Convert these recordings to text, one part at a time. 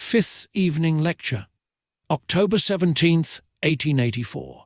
Fifth Evening Lecture, October 17th, 1884.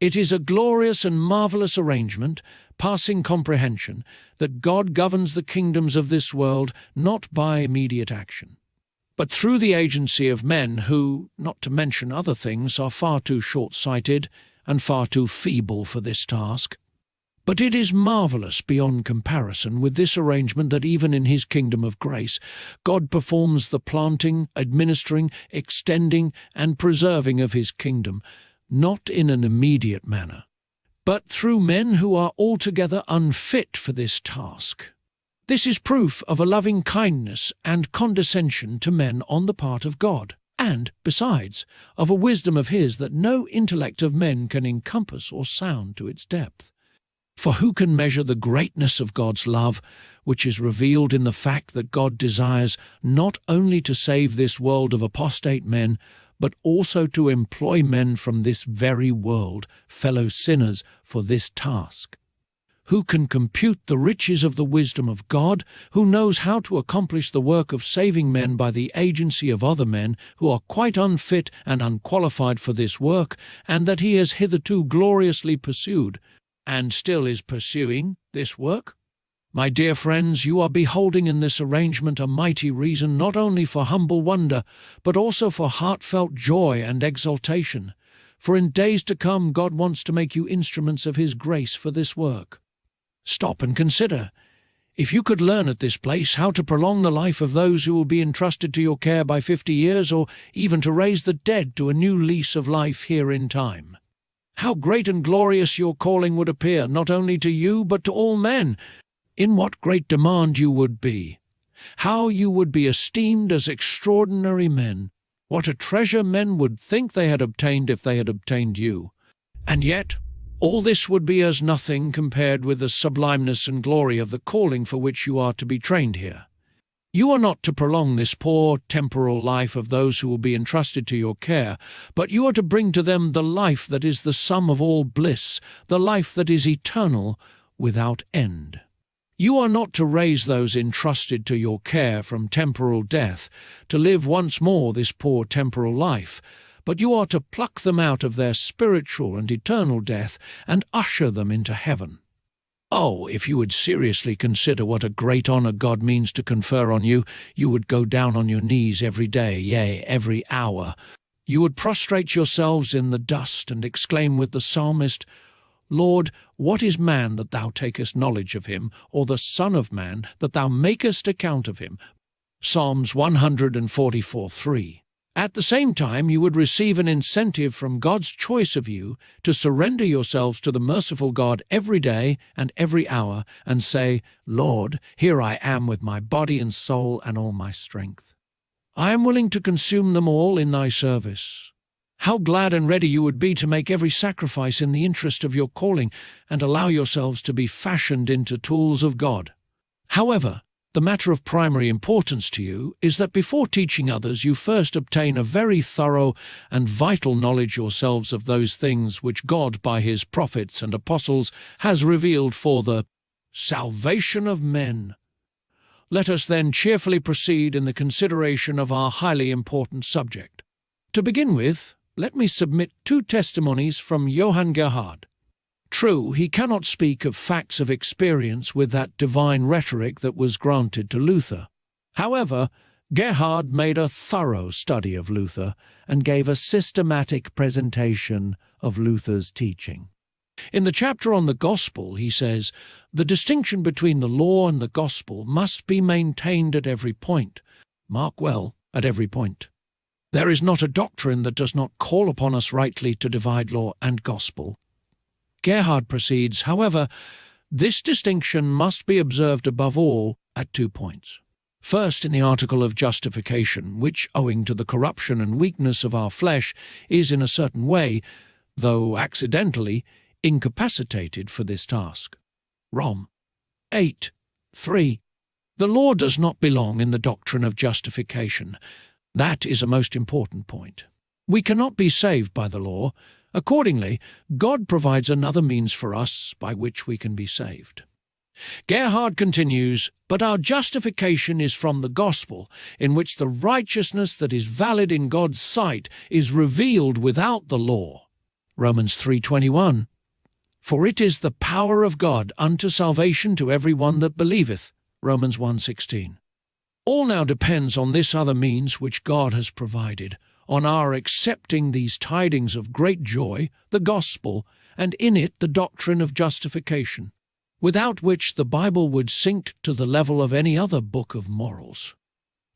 It is a glorious and marvellous arrangement, passing comprehension, that God governs the kingdoms of this world not by immediate action, but through the agency of men who, not to mention other things, are far too short-sighted and far too feeble for this task. But it is marvellous beyond comparison with this arrangement that even in his kingdom of grace, God performs the planting, administering, extending, and preserving of his kingdom, not in an immediate manner, but through men who are altogether unfit for this task. This is proof of a loving kindness and condescension to men on the part of God, and, besides, of a wisdom of his that no intellect of men can encompass or sound to its depth. For who can measure the greatness of God's love, which is revealed in the fact that God desires not only to save this world of apostate men, but also to employ men from this very world, fellow sinners, for this task? Who can compute the riches of the wisdom of God, who knows how to accomplish the work of saving men by the agency of other men who are quite unfit and unqualified for this work, and that he has hitherto gloriously pursued, and still is pursuing, this work? My dear friends, you are beholding in this arrangement a mighty reason not only for humble wonder, but also for heartfelt joy and exultation. For in days to come God wants to make you instruments of his grace for this work. Stop and consider. If you could learn at this place how to prolong the life of those who will be entrusted to your care by 50 years, or even to raise the dead to a new lease of life here in time, how great and glorious your calling would appear, not only to you but to all men. In what great demand you would be. How you would be esteemed as extraordinary men. What a treasure men would think they had obtained if they had obtained you. And yet, all this would be as nothing compared with the sublimeness and glory of the calling for which you are to be trained here. You are not to prolong this poor temporal life of those who will be entrusted to your care, but you are to bring to them the life that is the sum of all bliss, the life that is eternal, without end. You are not to raise those entrusted to your care from temporal death, to live once more this poor temporal life, but you are to pluck them out of their spiritual and eternal death and usher them into heaven. Oh, if you would seriously consider what a great honor God means to confer on you, you would go down on your knees every day, yea, every hour. You would prostrate yourselves in the dust and exclaim with the psalmist, Lord, what is man that thou takest knowledge of him, or the Son of Man that thou makest account of him? Psalms 144:3. At the same time, you would receive an incentive from God's choice of you to surrender yourselves to the merciful God every day and every hour and say, Lord, here I am with my body and soul and all my strength. I am willing to consume them all in thy service. How glad and ready you would be to make every sacrifice in the interest of your calling and allow yourselves to be fashioned into tools of God. However, the matter of primary importance to you is that before teaching others you first obtain a very thorough and vital knowledge yourselves of those things which God by his prophets and apostles has revealed for the salvation of men. Let us then cheerfully proceed in the consideration of our highly important subject. To begin with, let me submit 2 testimonies from Johann Gerhard. True, he cannot speak of facts of experience with that divine rhetoric that was granted to Luther. However, Gerhard made a thorough study of Luther and gave a systematic presentation of Luther's teaching. In the chapter on the Gospel, he says, the distinction between the law and the Gospel must be maintained at every point. Mark well, at every point. There is not a doctrine that does not call upon us rightly to divide law and Gospel. Gerhard proceeds, however, this distinction must be observed above all at 2 points. First, in the article of justification, which, owing to the corruption and weakness of our flesh, is in a certain way, though accidentally, incapacitated for this task. Rom. 8:3. The law does not belong in the doctrine of justification. That is a most important point. We cannot be saved by the law. Accordingly, God provides another means for us by which we can be saved. Gerhard continues, "But our justification is from the gospel, in which the righteousness that is valid in God's sight is revealed without the law." Romans 3:21. "For it is the power of God unto salvation to every one that believeth." Romans 1:16. All now depends on this other means which God has provided, on our accepting these tidings of great joy, the gospel, and in it the doctrine of justification, without which the Bible would sink to the level of any other book of morals.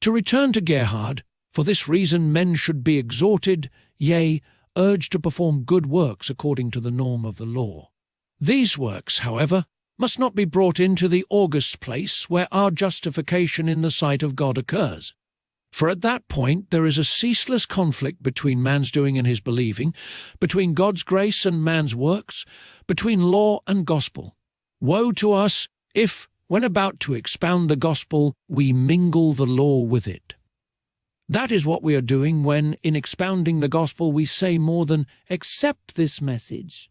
To return to Gerhard, for this reason men should be exhorted, yea, urged to perform good works according to the norm of the law. These works, however, must not be brought into the august place where our justification in the sight of God occurs. For at that point there is a ceaseless conflict between man's doing and his believing, between God's grace and man's works, between law and gospel. Woe to us if, when about to expound the gospel, we mingle the law with it. That is what we are doing when, in expounding the gospel, we say more than, "Accept this message."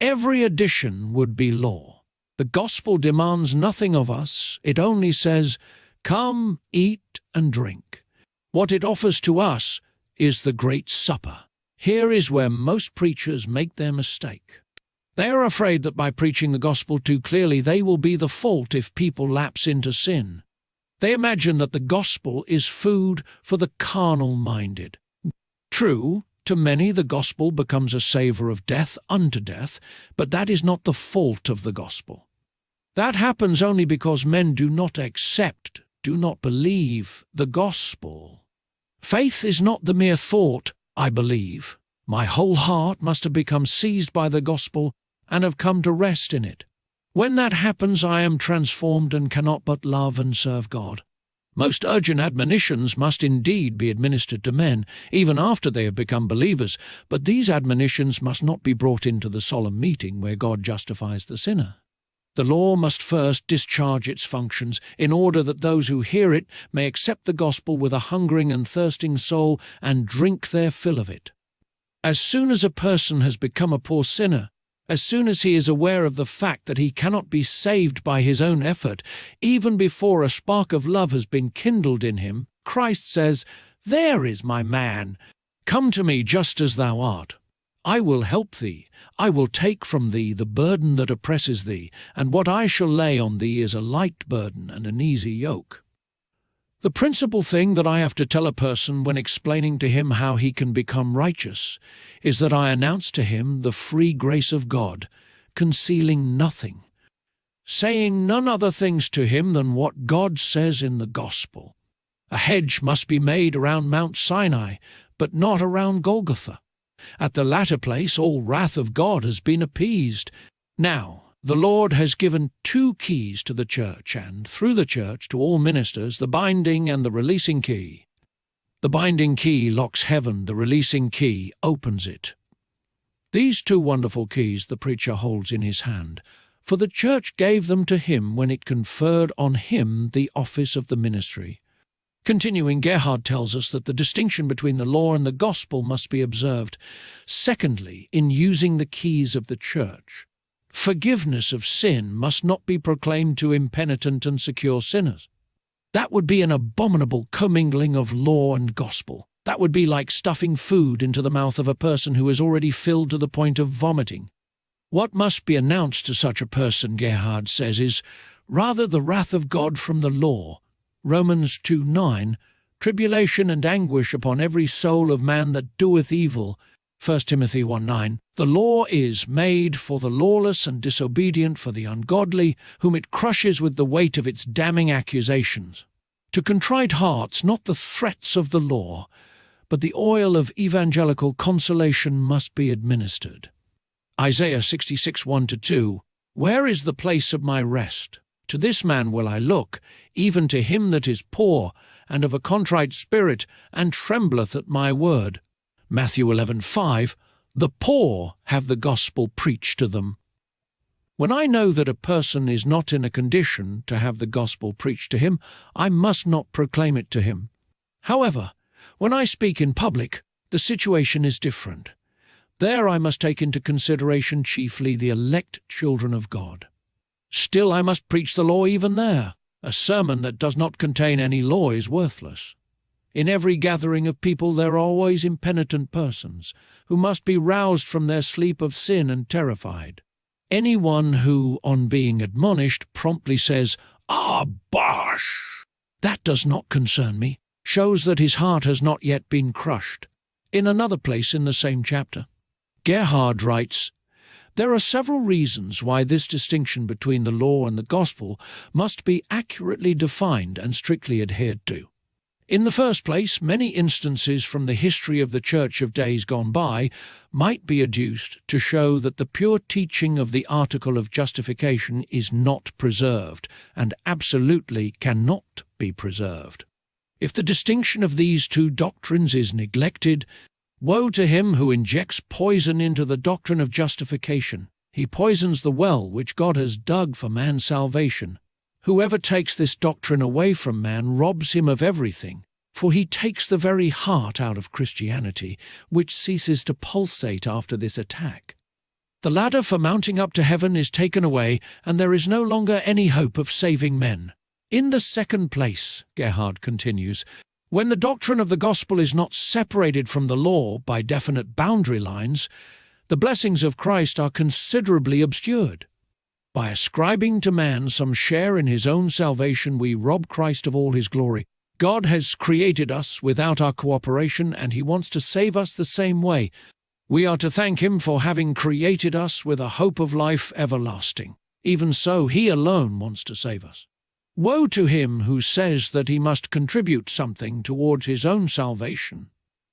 Every addition would be law. The gospel demands nothing of us. It only says, "Come, eat and drink." What it offers to us is the great supper. Here is where most preachers make their mistake. They are afraid that by preaching the gospel too clearly they will be the fault if people lapse into sin. They imagine that the gospel is food for the carnal-minded. True, to many the gospel becomes a savour of death unto death, but that is not the fault of the gospel. That happens only because men do not accept, do not believe the gospel. Faith is not the mere thought, "I believe." My whole heart must have become seized by the gospel and have come to rest in it. When that happens, I am transformed and cannot but love and serve God. Most urgent admonitions must indeed be administered to men, even after they have become believers, but these admonitions must not be brought into the solemn meeting where God justifies the sinner. The law must first discharge its functions in order that those who hear it may accept the gospel with a hungering and thirsting soul and drink their fill of it. As soon as a person has become a poor sinner, as soon as he is aware of the fact that he cannot be saved by his own effort, even before a spark of love has been kindled in him, Christ says, "There is my man. Come to me just as thou art. I will help thee. I will take from thee the burden that oppresses thee, and what I shall lay on thee is a light burden and an easy yoke." The principal thing that I have to tell a person when explaining to him how he can become righteous is that I announce to him the free grace of God, concealing nothing, saying none other things to him than what God says in the gospel. A hedge must be made around Mount Sinai, but not around Golgotha. At the latter place all wrath of God has been appeased. Now, the Lord has given two keys to the church, and through the church to all ministers, the binding and the releasing key. The binding key locks heaven, the releasing key opens it. These two wonderful keys the preacher holds in his hand, for the church gave them to him when it conferred on him the office of the ministry. Continuing, Gerhard tells us that the distinction between the law and the gospel must be observed. Secondly, in using the keys of the church, forgiveness of sin must not be proclaimed to impenitent and secure sinners. That would be an abominable commingling of law and gospel. That would be like stuffing food into the mouth of a person who is already filled to the point of vomiting. What must be announced to such a person, Gerhard says, is rather the wrath of God from the law. Romans 2:9, tribulation and anguish upon every soul of man that doeth evil. 1 Timothy 1:9, the law is made for the lawless and disobedient, for the ungodly, whom it crushes with the weight of its damning accusations. To contrite hearts, not the threats of the law, but the oil of evangelical consolation must be administered. Isaiah 66:1-2, where is the place of my rest? To this man will I look, even to him that is poor, and of a contrite spirit, and trembleth at my word. Matthew 11:5, the poor have the gospel preached to them. When I know that a person is not in a condition to have the gospel preached to him, I must not proclaim it to him. However, when I speak in public, the situation is different. There I must take into consideration chiefly the elect children of God. Still I must preach the law even there. A sermon that does not contain any law is worthless. In every gathering of people there are always impenitent persons, who must be roused from their sleep of sin and terrified. Anyone who, on being admonished, promptly says, "Ah, bosh! That does not concern me," shows that his heart has not yet been crushed. In another place in the same chapter, Gerhard writes, "There are several reasons why this distinction between the law and the gospel must be accurately defined and strictly adhered to. In the first place, many instances from the history of the Church of days gone by might be adduced to show that the pure teaching of the article of justification is not preserved, and absolutely cannot be preserved. If the distinction of these two doctrines is neglected, woe to him who injects poison into the doctrine of justification. He poisons the well which God has dug for man's salvation. Whoever takes this doctrine away from man robs him of everything, for he takes the very heart out of Christianity, which ceases to pulsate after this attack. The ladder for mounting up to heaven is taken away, and there is no longer any hope of saving men. In the second place," Gerhard continues, "when the doctrine of the gospel is not separated from the law by definite boundary lines, the blessings of Christ are considerably obscured. By ascribing to man some share in his own salvation, we rob Christ of all his glory. God has created us without our cooperation, and he wants to save us the same way. We are to thank him for having created us with a hope of life everlasting. Even so, he alone wants to save us. Woe to him who says that he must contribute something towards his own salvation.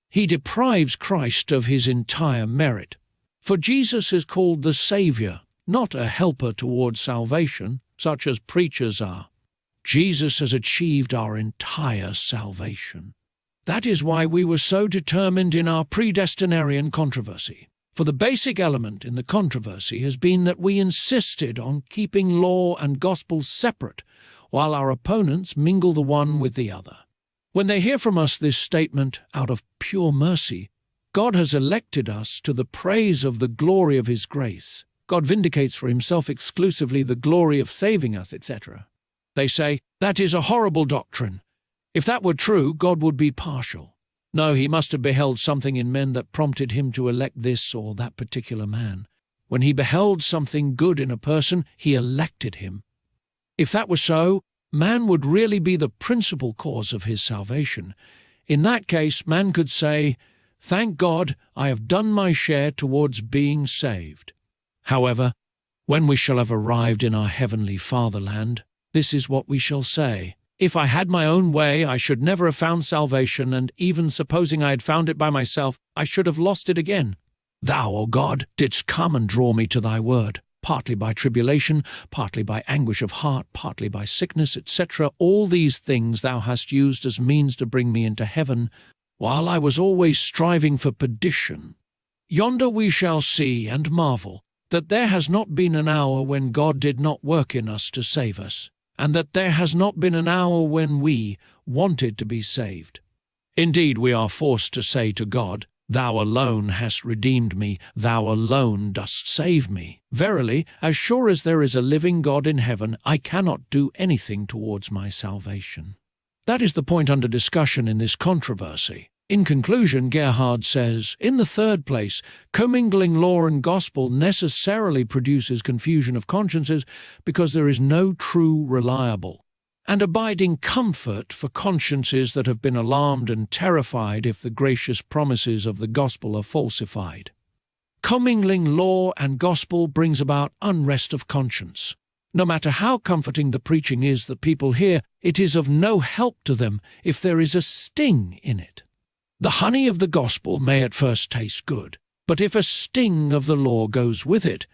He deprives Christ of his entire merit. For Jesus is called the Saviour, not a helper towards salvation, such as preachers are. Jesus has achieved our entire salvation. That is why we were so determined in our predestinarian controversy. For the basic element in the controversy has been that we insisted on keeping law and gospel separate, while our opponents mingle the one with the other. When they hear from us this statement, out of pure mercy, God has elected us to the praise of the glory of his grace. God vindicates for himself exclusively the glory of saving us, etc. They say, that is a horrible doctrine. If that were true, God would be partial. No, he must have beheld something in men that prompted him to elect this or that particular man. When he beheld something good in a person, he elected him. If that were so, man would really be the principal cause of his salvation. In that case, man could say, "Thank God, I have done my share towards being saved." However, when we shall have arrived in our heavenly fatherland, this is what we shall say. If I had my own way, I should never have found salvation, and even supposing I had found it by myself, I should have lost it again. Thou, O God, didst come and draw me to thy word, partly by tribulation, partly by anguish of heart, partly by sickness, etc. All these things thou hast used as means to bring me into heaven, while I was always striving for perdition. Yonder we shall see and marvel that there has not been an hour when God did not work in us to save us, and that there has not been an hour when we wanted to be saved. Indeed, we are forced to say to God, "Thou alone hast redeemed me, thou alone dost save me. Verily, as sure as there is a living God in heaven, I cannot do anything towards my salvation." That is the point under discussion in this controversy. In conclusion, Gerhard says, in the third place, commingling law and gospel necessarily produces confusion of consciences because there is no true, reliable, and abiding comfort for consciences that have been alarmed and terrified if the gracious promises of the gospel are falsified. Commingling law and gospel brings about unrest of conscience. No matter how comforting the preaching is that people hear, it is of no help to them if there is a sting in it. The honey of the gospel may at first taste good, but if a sting of the law goes with it,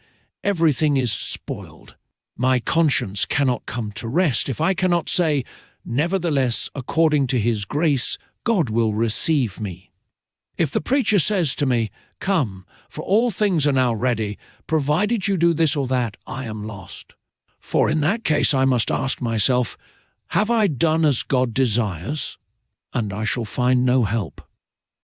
everything is spoiled. My conscience cannot come to rest if I cannot say, "Nevertheless, according to his grace, God will receive me." If the preacher says to me, "Come, for all things are now ready, provided you do this or that," I am lost. For in that case I must ask myself, have I done as God desires? And I shall find no help.